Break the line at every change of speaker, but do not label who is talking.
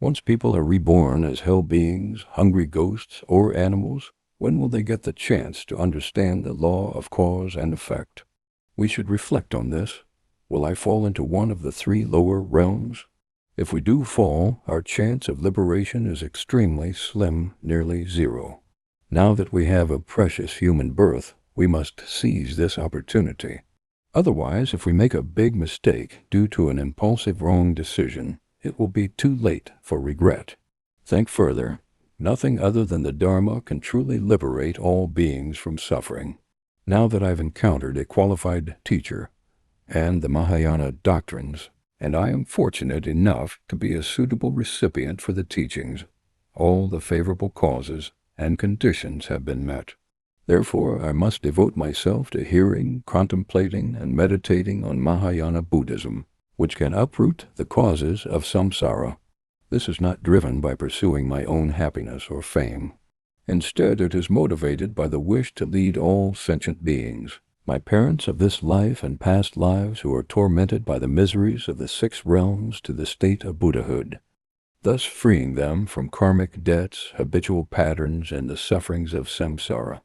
Once people are reborn as hell beings, hungry ghosts, or animals, when will they get the chance to understand the law of cause and effect? We should reflect on this. Will I fall into one of the three lower realms? If we do fall, our chance of liberation is extremely slim, nearly zero. Now that we have a precious human birth, we must seize this opportunity. Otherwise, if we make a big mistake due to an impulsive wrong decision, it will be too late for regret. Think further. Nothing other than the Dharma can truly liberate all beings from suffering. Now that I've encountered a qualified teacher and the Mahayana doctrines, and I am fortunate enough to be a suitable recipient for the teachings, all the favorable causes and conditions have been met. Therefore, I must devote myself to hearing, contemplating, and meditating on Mahayana Buddhism, which can uproot the causes of samsara. This is not driven by pursuing my own happiness or fame. Instead, it is motivated by the wish to lead all sentient beings, my parents of this life and past lives who are tormented by the miseries of the 6 realms, to the state of Buddhahood, thus freeing them from karmic debts, habitual patterns, and the sufferings of samsara.